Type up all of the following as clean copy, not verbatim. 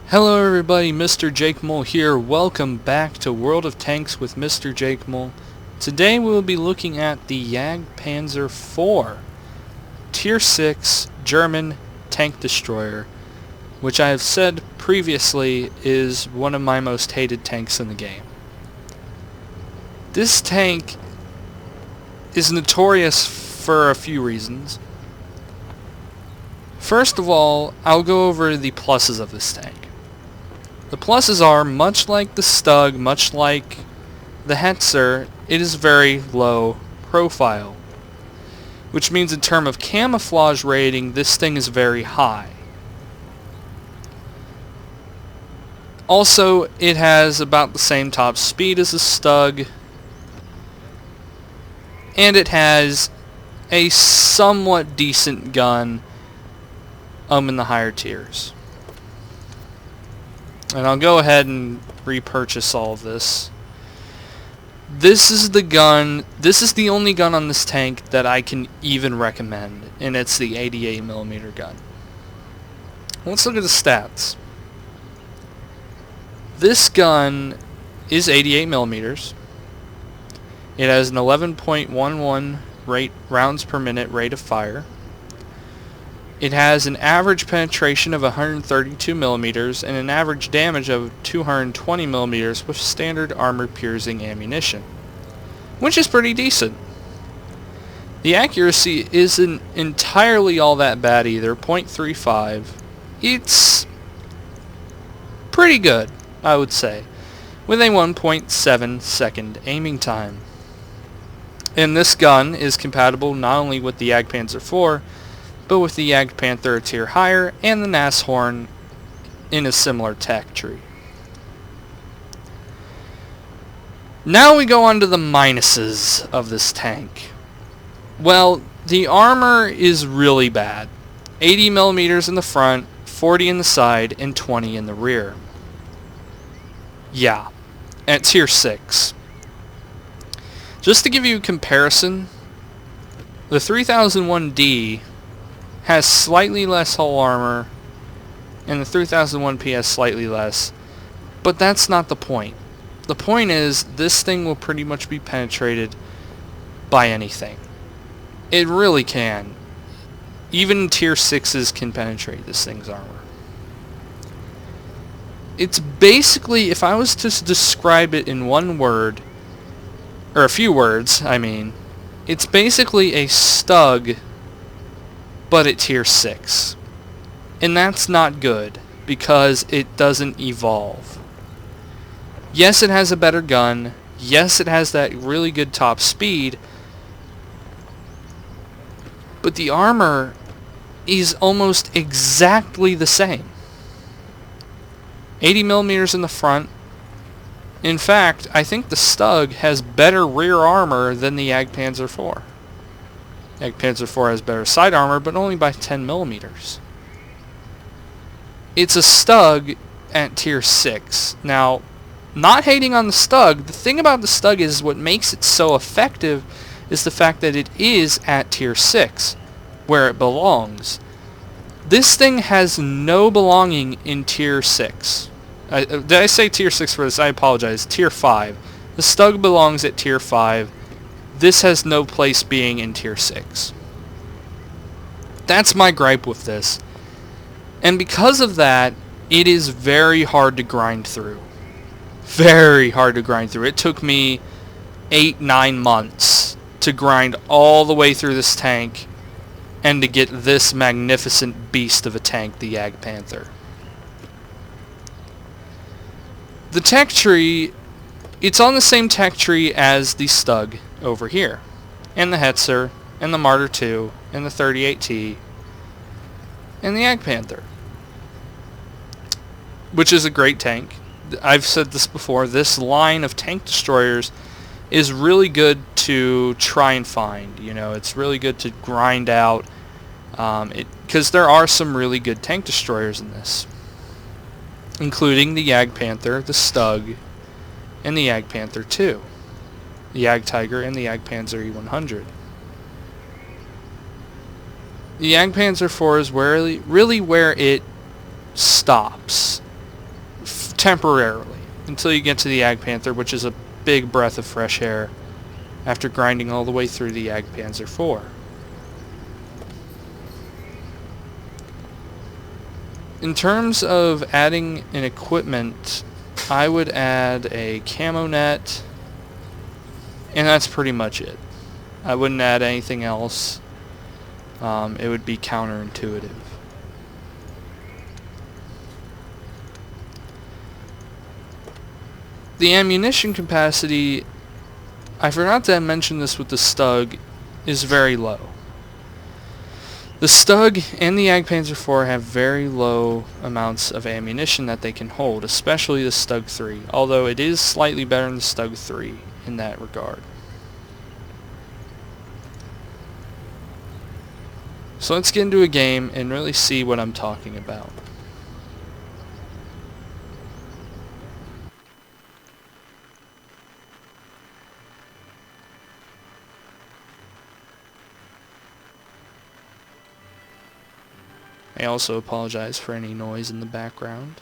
Hello everybody, mrjakemole here. Welcome back to World of Tanks with mrjakemole. Today we will be looking at the Jagdpanzer 4 Tier 6 German tank destroyer, which I have said previously is one of my most hated tanks in the game. This tank is notorious for a few reasons. First of all, I'll go over the pluses of this tank. The pluses are, much like the Stug, much like the Hetzer, it is very low profile, which means in terms of camouflage rating, this thing is very high. Also, it has about the same top speed as the Stug, and it has a somewhat decent gun in the higher tiers. And I'll go ahead and repurchase all of this. This is the gun, this is the only gun on this tank that I can even recommend, and it's the 88mm gun. Let's look at the stats. This gun is 88mm. It has an 11.11 rounds per minute rate of fire. It has an average penetration of 132mm and an average damage of 220mm with standard armor-piercing ammunition, which is pretty decent. The accuracy isn't entirely all that bad either, .35. It's pretty good, I would say, with a 1.7 second aiming time. And this gun is compatible not only with the Jagdpanzer 4, but with the Jagdpanther a tier higher, and the Nashorn in a similar tech tree. Now we go on to the minuses of this tank. Well, the armor is really bad. 80mm in the front, 40 in the side, and 20 in the rear. Yeah, at tier 6. Just to give you a comparison, the 3001D has slightly less hull armor, and the 3001P has slightly less, but that's not the point. The point is, this thing will pretty much be penetrated by anything. It really can. Even tier 6s can penetrate this thing's armor. It's basically, if I was to describe it in one word, or a few words, I mean, it's basically a Stug but at tier 6. And that's not good, because it doesn't evolve. Yes, it has a better gun. Yes, it has that really good top speed. But the armor is almost exactly the same. 80mm in the front. In fact, I think the Stug has better rear armor than the Jagdpanzer 4. Jagdpanzer 4 has better side armor, but only by 10mm. It's a Stug at tier 6. Now, not hating on the Stug, the thing about the Stug is what makes it so effective is the fact that it is at tier 6, where it belongs. This thing has no belonging in tier 6. Did I say tier 6 for this? I apologize. Tier 5. The Stug belongs at tier 5. This has no place being in tier 6. That's my gripe with this. And because of that, it is very hard to grind through. Very hard to grind through. It took me 8-9 months to grind all the way through this tank and to get this magnificent beast of a tank, the Jagdpanther. The tech tree, it's on the same tech tree as the Stug over here, and the Hetzer, and the Martyr 2, and the 38T, and the Jagdpanther, which is a great tank. I've said this before, this line of tank destroyers is really good to try and find. You know, it's really good to grind out, because there are some really good tank destroyers in this, including the Jagdpanther, the Stug, and the Jagdpanther 2. The Jagdtiger and the Jagdpanzer E100. The Jagdpanzer 4 is really where it stops. temporarily, until you get to the Jagdpanzer, which is a big breath of fresh air after grinding all the way through the Jagdpanzer 4. In terms of adding an equipment, I would add a camo net, and that's pretty much it. I wouldn't add anything else. It would be counterintuitive. The ammunition capacity, I forgot to mention this with the Stug, is very low. The Stug and the Jagdpanzer 4 have very low amounts of ammunition that they can hold, especially the Stug 3, although it is slightly better than the Stug 3 in that regard. So let's get into a game and really see what I'm talking about. I also apologize for any noise in the background.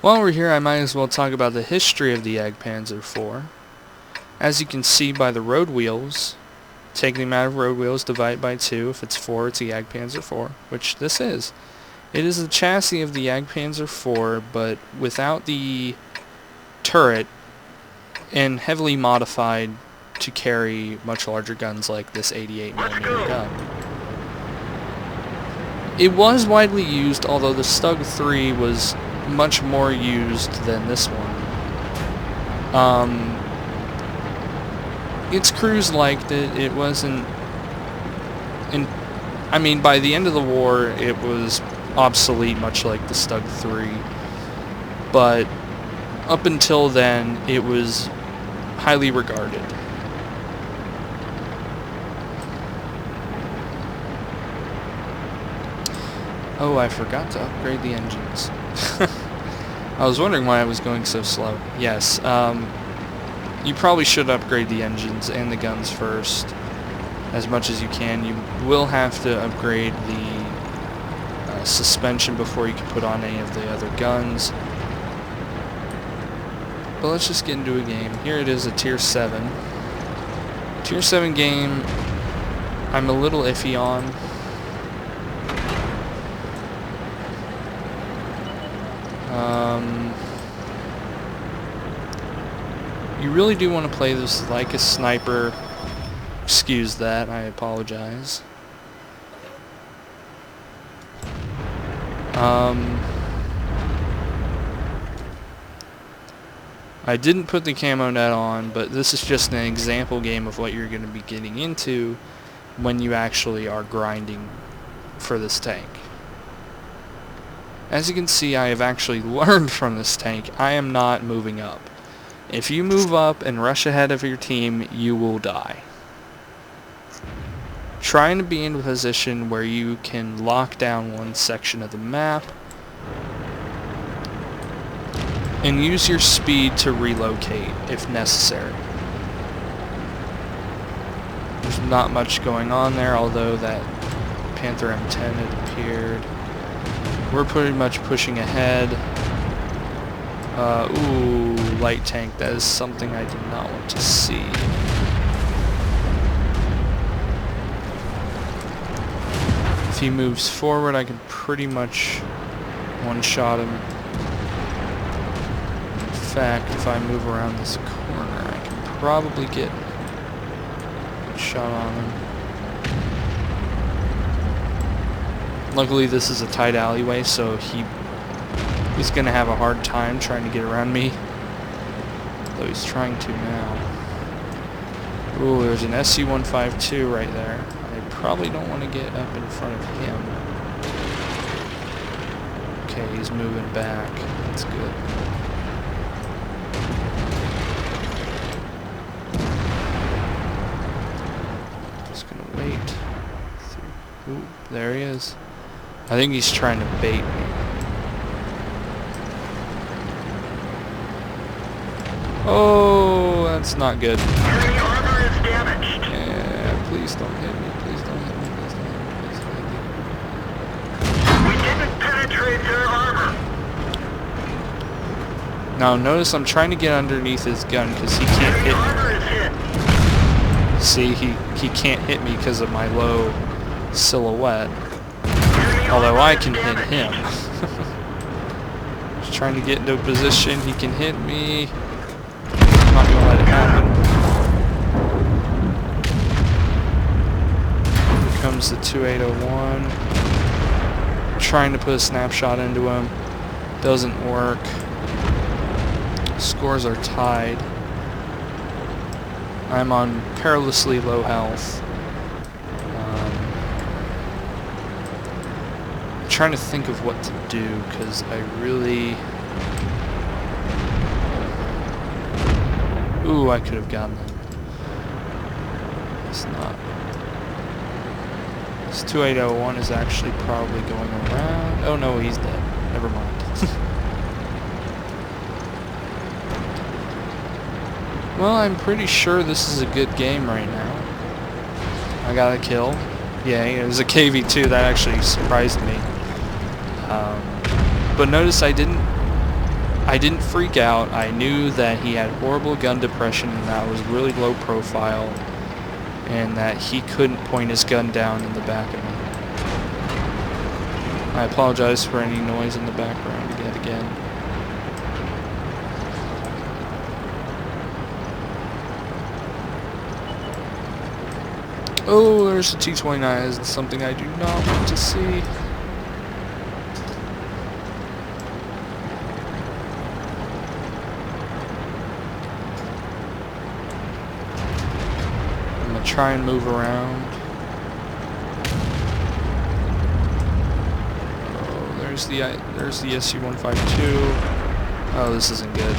While we're here, I might as well talk about the history of the Jagdpanzer 4. As you can see by the road wheels, take the amount of road wheels, divide by 2. If it's 4, it's a Jagdpanzer 4, which this is. It is the chassis of the Jagdpanzer 4, but without the turret and heavily modified to carry much larger guns like this 88mm gun. It was widely used, although the Stug 3 was much more used than this one. Its crews liked it. It wasn't... I mean, by the end of the war, it was obsolete, much like the Stug 3. But up until then, it was highly regarded. Oh, I forgot to upgrade the engines. I was wondering why I was going so slow. Yes, you probably should upgrade the engines and the guns first, as much as you can. You will have to upgrade the suspension before you can put on any of the other guns. But let's just get into a game. Here it is, a Tier 7. Tier 7 game, I'm a little iffy on. You really do want to play this like a sniper. Excuse that, I apologize. I didn't put the camo net on, but this is just an example game of what you're going to be getting into when you actually are grinding for this tank. As you can see, I have actually learned from this tank. I am not moving up. If you move up and rush ahead of your team, you will die. Trying to be in a position where you can lock down one section of the map and use your speed to relocate if necessary. There's not much going on there, although that Panther M10 had appeared. We're pretty much pushing ahead. Ooh, light tank. That is something I do not want to see. If he moves forward, I can pretty much one-shot him. In fact, if I move around this corner, I can probably get a good shot on him. Luckily, this is a tight alleyway, so he's going to have a hard time trying to get around me. Though he's trying to now. Ooh, there's an SU-152 right there. I probably don't want to get up in front of him. Okay, he's moving back. That's good. Just going to wait. Ooh, there he is. I think he's trying to bait me. Oh, that's not good. Enemy armor is damaged. Yeah, please don't hit me. Please don't hit me. Please don't hit me. Please don't hit me. We didn't penetrate their armor. Now notice I'm trying to get underneath his gun because he can't Enemy hit armor me. is hit. See, he can't hit me because of my low silhouette. Enemy Although armor I is can hit damaged. him. Just trying to get into a position. He can hit me. I'm not gonna let it happen. Here comes the 2801. Trying to put a snapshot into him. Doesn't work. Scores are tied. I'm on perilously low health. I'm trying to think of what to do because I really... Ooh, I could have gotten him. It's not. This 2801 is actually probably going around. Oh no, he's dead. Never mind. Well, I'm pretty sure this is a good game right now. I got a kill. Yeah, it was a KV2. That actually surprised me. But notice I didn't freak out. I knew that he had horrible gun depression and that was really low profile, and that he couldn't point his gun down in the back of me. I apologize for any noise in the background again. Oh, there's a T-29. It's something I do not want to see. I'm gonna try and move around. Oh, there's the SU-152. Oh, this isn't good.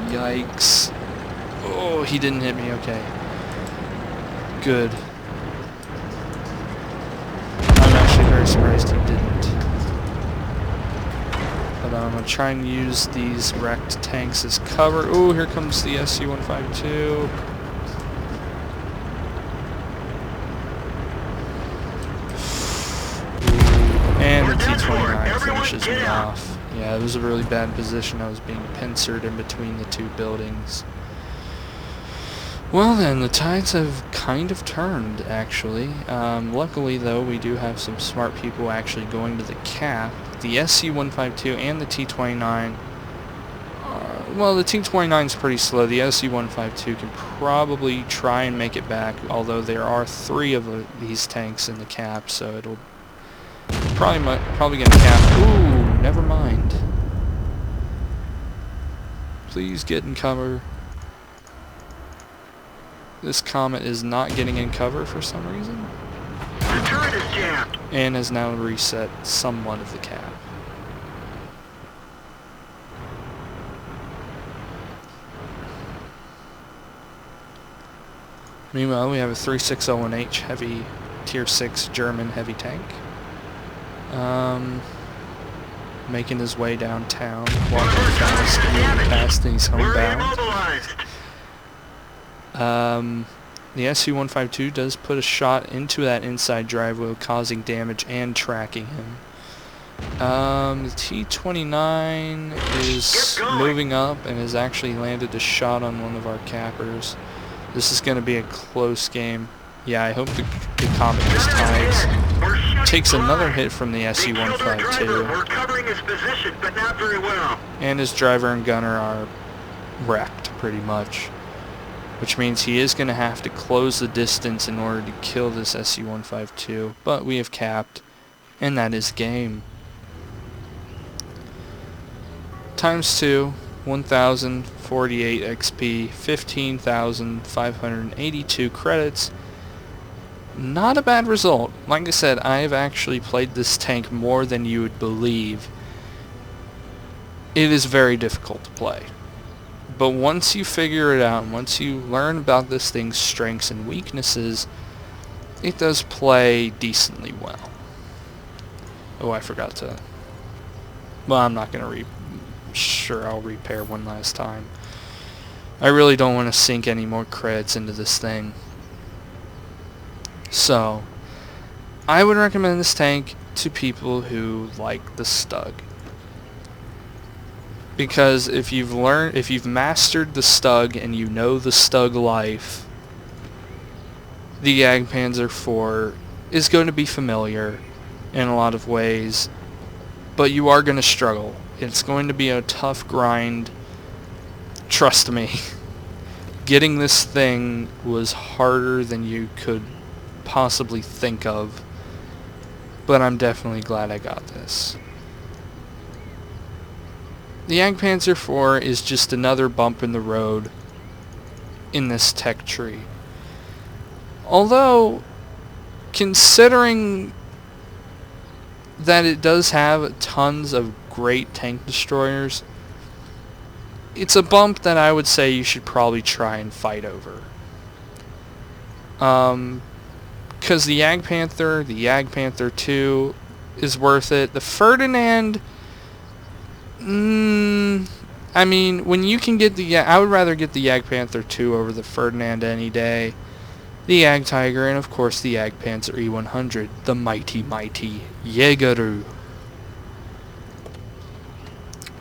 Yikes. Oh, he didn't hit me. Okay. Good. I'm actually very surprised he didn't. But I'm going to try and use these wrecked tanks as cover. Oh, here comes the SU-152. And the T-29 finishes me off. Yeah, it was a really bad position. I was being pincered in between the two buildings. Well then, the tides have kind of turned, actually. Luckily, though, we do have some smart people actually going to the cap. The SC-152 and the T-29... well, the T-29 is pretty slow. The SC-152 can probably try and make it back, although there are 3 of these tanks in the cap, so it'll probably gonna cap. Ooh, never mind. Please get in cover. This Comet is not getting in cover for some reason. The turret is jammed. And has now reset somewhat of the cap. Meanwhile, we have a 360H heavy tier 6 German heavy tank. Making his way downtown, walking fast, moving past, and he's homebound. The SU-152 does put a shot into that inside drive wheel, causing damage and tracking him. The T-29 is moving up and has actually landed a shot on one of our cappers. This is going to be a close game. Yeah, I hope the Comet just ties. Takes another hit from the SU-152. We're covering his position, but not very well. And his driver and gunner are wrecked, pretty much. Which means he is going to have to close the distance in order to kill this SU-152. But we have capped, and that is game. Times 2, 1,048 XP, 15,582 credits. Not a bad result. Like I said, I have actually played this tank more than you would believe. It is very difficult to play. But once you figure it out, and once you learn about this thing's strengths and weaknesses, it does play decently well. Oh, I forgot to Well, I'm not going to sure, I'll repair one last time. I really don't want to sink any more creds into this thing. So, I would recommend this tank to people who like the Stug. Because if you've mastered the Stug and you know the Stug life, the Jagdpanzer IV is going to be familiar in a lot of ways, but you are going to struggle. It's going to be a tough grind. Trust me. Getting this thing was harder than you could possibly think of, but I'm definitely glad I got this. The Jagdpanzer IV is just another bump in the road in this tech tree. Although, considering that it does have tons of great tank destroyers, it's a bump that I would say you should probably try and fight over. Because the Jagdpanther II is worth it. The Ferdinand, I mean, when you can get I would rather get the Jagdpanther II over the Ferdinand any day. The Jagdtiger, and of course the Jagdpanzer E100, the mighty Jägeru.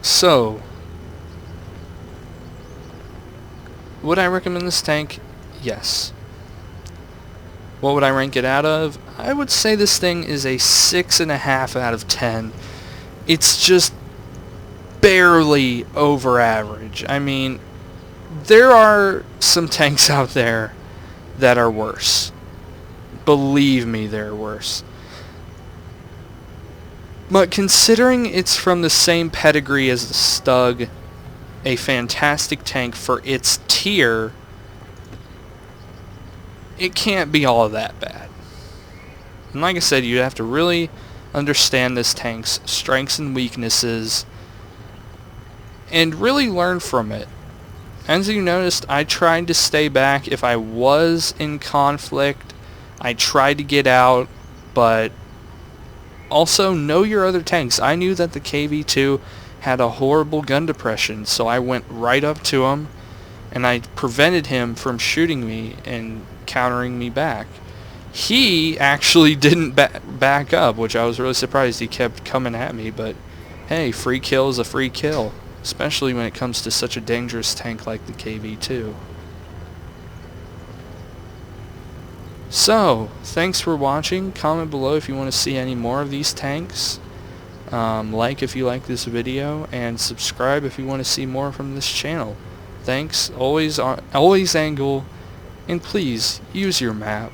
So, would I recommend this tank? Yes. What would I rank it out of? I would say this thing is a 6.5 out of 10. It's just barely over average. I mean, there are some tanks out there that are worse. Believe me, they're worse. But considering it's from the same pedigree as the Stug, a fantastic tank for its tier, it can't be all that bad. And like I said, you have to really understand this tank's strengths and weaknesses and really learn from it. As you noticed, I tried to stay back. If I was in conflict, I tried to get out, but also know your other tanks. I knew that the KV-2 had a horrible gun depression, so I went right up to him and I prevented him from shooting me and countering me back. He actually didn't back up, which I was really surprised. He kept coming at me, but hey, free kill is a free kill, especially when it comes to such a dangerous tank like the KV-2. So, thanks for watching. Comment below if you want to see any more of these tanks. Like if you like this video, and subscribe if you want to see more from this channel. Thanks, always angle, and please use your map.